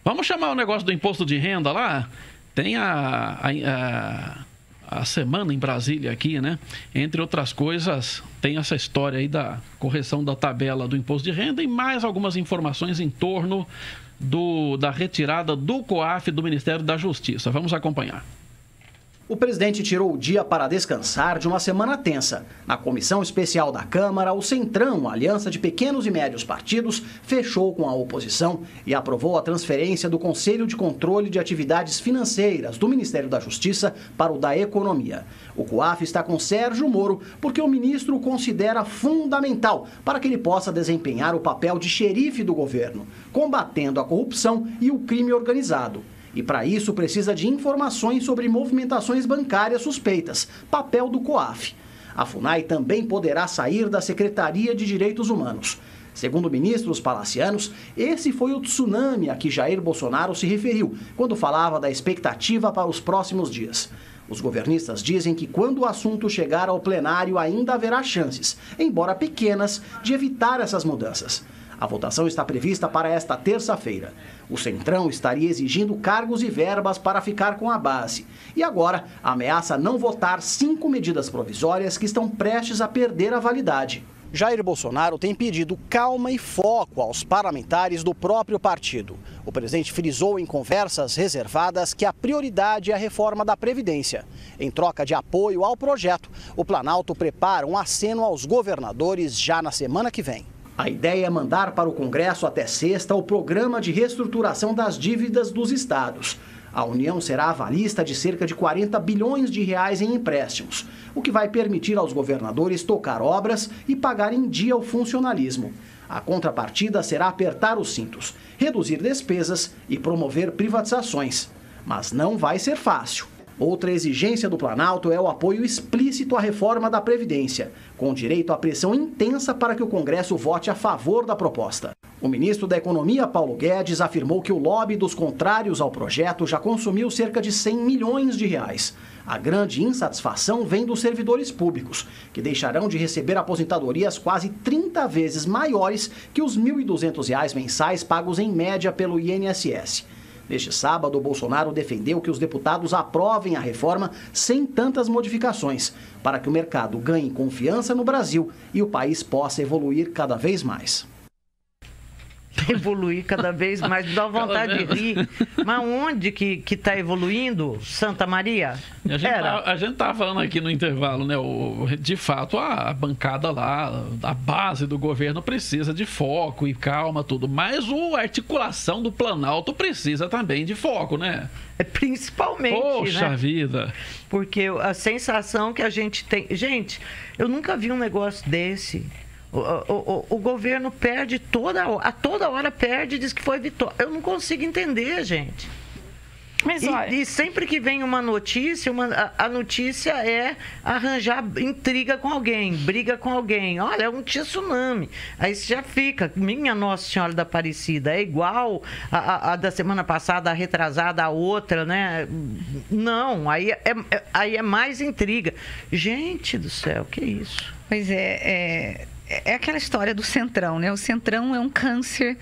Vamos chamar o negócio do imposto de renda lá? Tem a semana em Brasília aqui, né? Entre outras coisas, tem essa história aí da correção da tabela do imposto de renda e mais algumas informações em torno da retirada do COAF do Ministério da Justiça. Vamos acompanhar. O presidente tirou o dia para descansar de uma semana tensa. Na comissão especial da Câmara, o Centrão, a aliança de pequenos e médios partidos, fechou com a oposição e aprovou a transferência do Conselho de Controle de Atividades Financeiras do Ministério da Justiça para o da Economia. O COAF está com Sérgio Moro porque o ministro o considera fundamental para que ele possa desempenhar o papel de xerife do governo, combatendo a corrupção e o crime organizado. E para isso precisa de informações sobre movimentações bancárias suspeitas, papel do COAF. A FUNAI também poderá sair da Secretaria de Direitos Humanos. Segundo ministros palacianos, esse foi o tsunami a que Jair Bolsonaro se referiu quando falava da expectativa para os próximos dias. Os governistas dizem que quando o assunto chegar ao plenário ainda haverá chances, embora pequenas, de evitar essas mudanças. A votação está prevista para esta terça-feira. O Centrão estaria exigindo cargos e verbas para ficar com a base. E agora ameaça não votar 5 medidas provisórias que estão prestes a perder a validade. Jair Bolsonaro tem pedido calma e foco aos parlamentares do próprio partido. O presidente frisou em conversas reservadas que a prioridade é a reforma da Previdência. Em troca de apoio ao projeto, o Planalto prepara um aceno aos governadores já na semana que vem. A ideia é mandar para o Congresso até sexta o programa de reestruturação das dívidas dos estados. A União será avalista de cerca de 40 bilhões de reais em empréstimos, o que vai permitir aos governadores tocar obras e pagar em dia o funcionalismo. A contrapartida será apertar os cintos, reduzir despesas e promover privatizações. Mas não vai ser fácil. Outra exigência do Planalto é o apoio explícito à reforma da Previdência, com direito à pressão intensa para que o Congresso vote a favor da proposta. O ministro da Economia, Paulo Guedes, afirmou que o lobby dos contrários ao projeto já consumiu cerca de 100 milhões de reais. A grande insatisfação vem dos servidores públicos, que deixarão de receber aposentadorias quase 30 vezes maiores que os R$ 1.200 mensais pagos em média pelo INSS. Neste sábado, o Bolsonaro defendeu que os deputados aprovem a reforma sem tantas modificações, para que o mercado ganhe confiança no Brasil e o país possa evoluir cada vez mais. Evoluir cada vez mais, dá vontade de rir. Mas onde que está evoluindo, Santa Maria? A gente estava falando aqui no intervalo, né? De fato, a bancada lá, a base do governo precisa de foco e calma, tudo. Mas a articulação do Planalto precisa também de foco, né? Principalmente, Poxa, né? Vida! Porque a sensação que a gente tem... Gente, eu nunca vi um negócio desse... O governo perde a toda hora perde e diz que foi vitória. Eu não consigo entender, gente. Mas, e sempre que vem uma notícia, a notícia é arranjar intriga com alguém, briga com alguém. Olha, é um tsunami. Aí você já fica, minha Nossa Senhora da Aparecida, é igual a da semana passada, a retrasada, a outra, né? Não, aí é mais intriga. Gente do céu, que isso? Pois é aquela história do Centrão, né? O Centrão é um câncer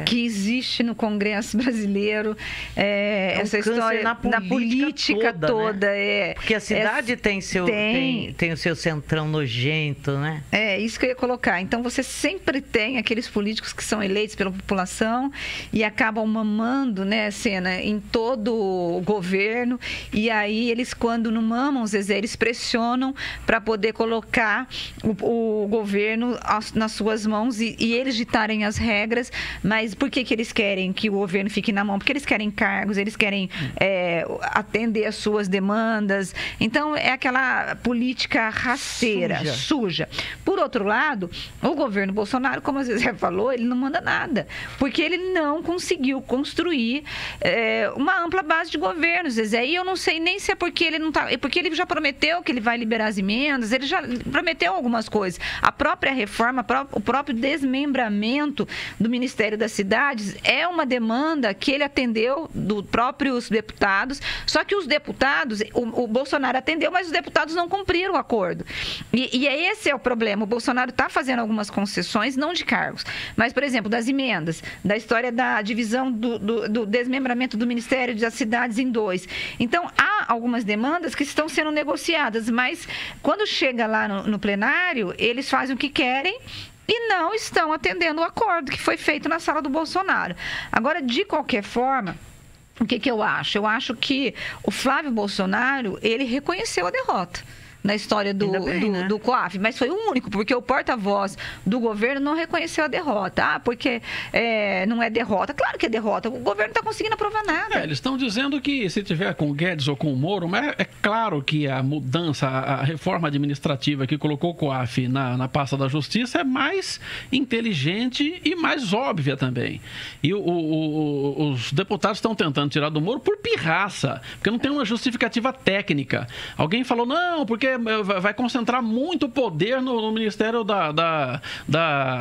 que existe no Congresso brasileiro. Essa história na política toda. Né? Porque a cidade tem o seu Centrão nojento, né? É, isso que eu ia colocar. Então, você sempre tem aqueles políticos que são eleitos pela população e acabam mamando, né, Sena, em todo o governo. E aí, eles, quando não mamam, Zezé, eles pressionam para poder colocar o governo nas suas mãos e eles ditarem as regras. Mas por que eles querem que o governo fique na mão? Porque eles querem cargos, eles querem atender as suas demandas. Então, é aquela política rasteira, suja. Por outro lado, o governo Bolsonaro, como a Zezé falou, ele não manda nada, porque ele não conseguiu construir uma ampla base de governo, Zezé. E eu não sei nem se é porque ele não tá, porque ele já prometeu que ele vai liberar as emendas, ele já prometeu algumas coisas. A própria reforma, o próprio desmembramento do Ministério das Cidades é uma demanda que ele atendeu dos próprios deputados, só que os deputados, o Bolsonaro atendeu, mas os deputados não cumpriram o acordo. E esse é o problema. O Bolsonaro está fazendo algumas concessões, não de cargos, mas, por exemplo, das emendas, da história da divisão do desmembramento do Ministério das Cidades em 2. Então, há algumas demandas que estão sendo negociadas, mas quando chega lá no plenário, eles fazem o que querem e não estão atendendo o acordo que foi feito na sala do Bolsonaro. Agora, de qualquer forma, o que eu acho? Eu acho que o Flávio Bolsonaro, ele reconheceu a derrota na história do COAF, mas foi o único, porque o porta-voz do governo não reconheceu a derrota. Porque não é derrota. Claro que é derrota. O governo não está conseguindo aprovar nada. Eles estão dizendo que se tiver com o Guedes ou com o Moro, mas é claro que a mudança, a reforma administrativa que colocou o COAF na pasta da Justiça é mais inteligente e mais óbvia também. E os deputados estão tentando tirar do Moro por pirraça, porque não tem uma justificativa técnica. Alguém falou, não, porque vai concentrar muito poder no Ministério da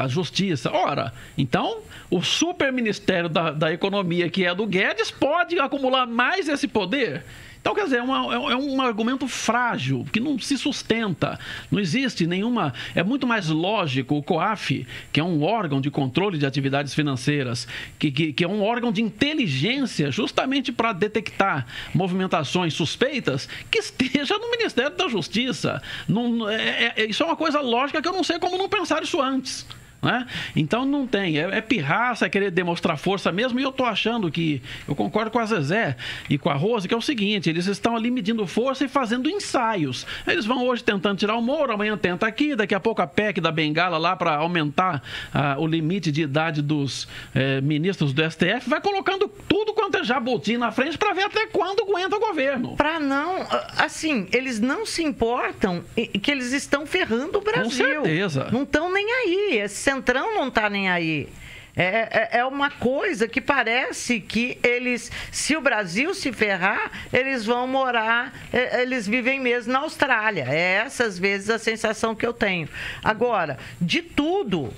Justiça. Ora, então, o super Ministério da Economia, que é do Guedes, pode acumular mais esse poder? Então, quer dizer, é um argumento frágil, que não se sustenta. Não existe nenhuma... É muito mais lógico o COAF, que é um órgão de controle de atividades financeiras, que é um órgão de inteligência, justamente para detectar movimentações suspeitas, que esteja no Ministério da Justiça. Isso é uma coisa lógica que eu não sei como não pensar isso antes. Né? Então não tem, é pirraça, é querer demonstrar força mesmo. E eu estou achando que, eu concordo com a Zezé e com a Rose, que é o seguinte: eles estão ali medindo força e fazendo ensaios. Eles vão hoje tentando tirar o Moro, amanhã tenta aqui, daqui a pouco a PEC da Bengala lá para aumentar o limite de idade dos ministros do STF, vai colocando tudo quanto é jabuti na frente para ver até quando aguenta o governo. Para não, assim, eles não se importam que eles estão ferrando o Brasil. Com certeza. Não estão nem aí. Esse Centrão não está nem aí. É uma coisa que parece que eles, se o Brasil se ferrar, eles vão morar, eles vivem mesmo na Austrália. É essa, às vezes, a sensação que eu tenho. Agora, de tudo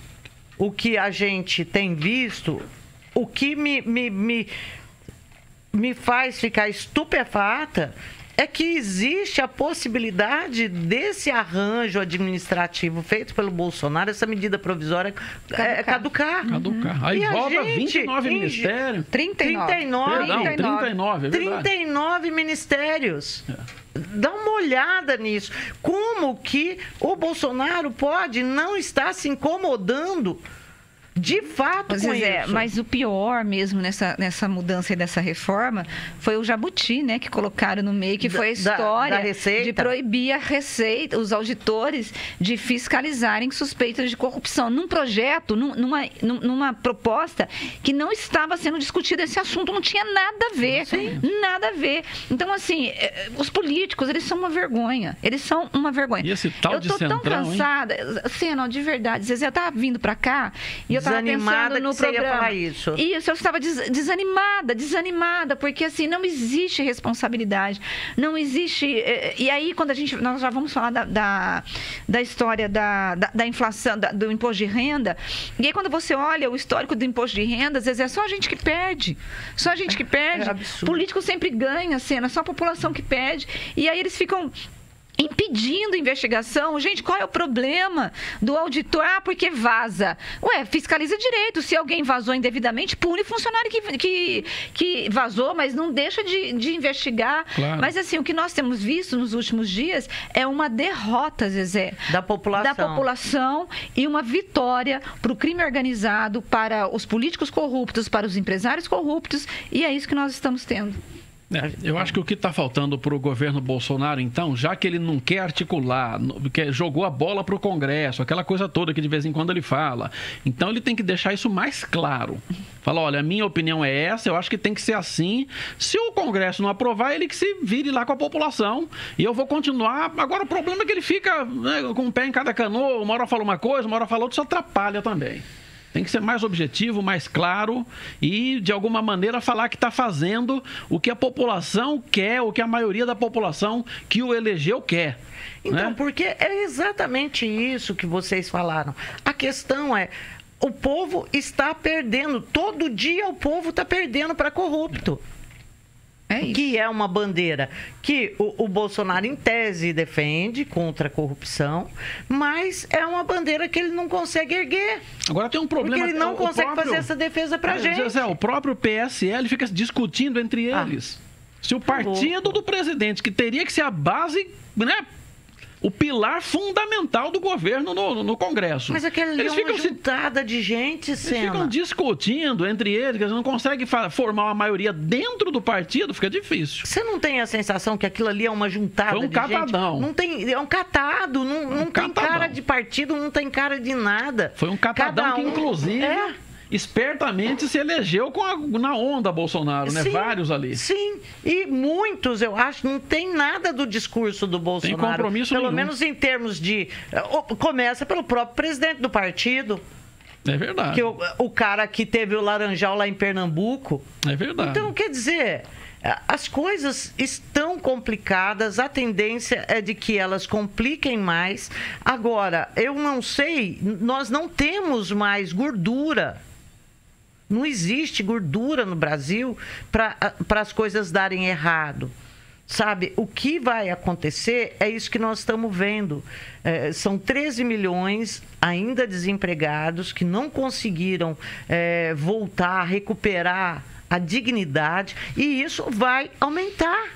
o que a gente tem visto, o que me faz ficar estupefata é que existe a possibilidade desse arranjo administrativo feito pelo Bolsonaro, essa medida provisória, caducar. Aí volta 29 ministérios. 39, 39 ministérios. Dá uma olhada nisso. Como que o Bolsonaro pode não estar se incomodando de fato com isso? Mas o pior mesmo nessa mudança e dessa reforma foi o jabuti, né, que colocaram no meio, que foi a história de proibir a Receita, os auditores, de fiscalizarem suspeitas de corrupção. Num projeto, numa proposta que não estava sendo discutido esse assunto, não tinha nada a ver. Sim. Nada a ver. Então, assim, os políticos, eles são uma vergonha. Eles são uma vergonha. E esse tal de Centrão, eu tô tão cansada. Cena, de verdade. Zezé, eu tava vindo pra cá e eu desanimada no programa. Ia falar isso. Isso, eu estava desanimada, porque assim, não existe responsabilidade, não existe... E aí, quando nós já vamos falar da história da inflação, do imposto de renda, e aí quando você olha o histórico do imposto de renda, às vezes é só a gente que perde. Só a gente que perde. O político sempre ganha, Cena, só a população que perde. E aí eles ficam impedindo investigação. Gente, qual é o problema do auditor? Porque vaza. Fiscaliza direito. Se alguém vazou indevidamente, pune funcionário que vazou, mas não deixa de investigar. Claro. Mas assim, o que nós temos visto nos últimos dias é uma derrota, Zezé, da população e uma vitória para o crime organizado, para os políticos corruptos, para os empresários corruptos, e é isso que nós estamos tendo. Eu acho que o que está faltando para o governo Bolsonaro, então, já que ele não quer articular, jogou a bola para o Congresso, aquela coisa toda que de vez em quando ele fala, então ele tem que deixar isso mais claro. Fala, olha, a minha opinião é essa, eu acho que tem que ser assim. Se o Congresso não aprovar, ele que se vire lá com a população. E eu vou continuar. Agora, o problema é que ele fica, né, com o pé em cada canoa, uma hora fala uma coisa, uma hora fala outra, isso atrapalha também. Tem que ser mais objetivo, mais claro e, de alguma maneira, falar que está fazendo o que a população quer, o que a maioria da população que o elegeu quer. Então, né? Porque é exatamente isso que vocês falaram. A questão é, o povo está perdendo. Todo dia o povo está perdendo para corrupto. É isso. Que é uma bandeira que o Bolsonaro, em tese, defende contra a corrupção, mas é uma bandeira que ele não consegue erguer. Agora tem um problema. Porque ele não consegue próprio, fazer essa defesa pra gente. Zé, o próprio PSL fica discutindo entre eles. Se o partido do presidente, que teria que ser a base, né? O pilar fundamental do governo no Congresso. Mas aquela ali é uma juntada de gente, Sena. Eles ficam discutindo entre eles, que eles não conseguem formar uma maioria dentro do partido, fica difícil. Você não tem a sensação que aquilo ali é uma juntada de gente? Foi um catadão. Não tem, é um catado, não tem cara de partido, não tem cara de nada. Foi um catadão que, inclusive... espertamente se elegeu na onda Bolsonaro, né? Sim, vários ali. Sim, e muitos, eu acho, não tem nada do discurso do Bolsonaro. Tem compromisso pelo nenhum. menos em termos de... Começa pelo próprio presidente do partido. É verdade. Que o cara que teve o Laranjal lá em Pernambuco. É verdade. Então, quer dizer... As coisas estão complicadas, a tendência é de que elas compliquem mais. Agora, eu não sei, nós não temos mais gordura. Não existe gordura no Brasil para as coisas darem errado. Sabe, o que vai acontecer é isso que nós estamos vendo. São 13 milhões ainda desempregados que não conseguiram voltar a recuperar a dignidade, e isso vai aumentar.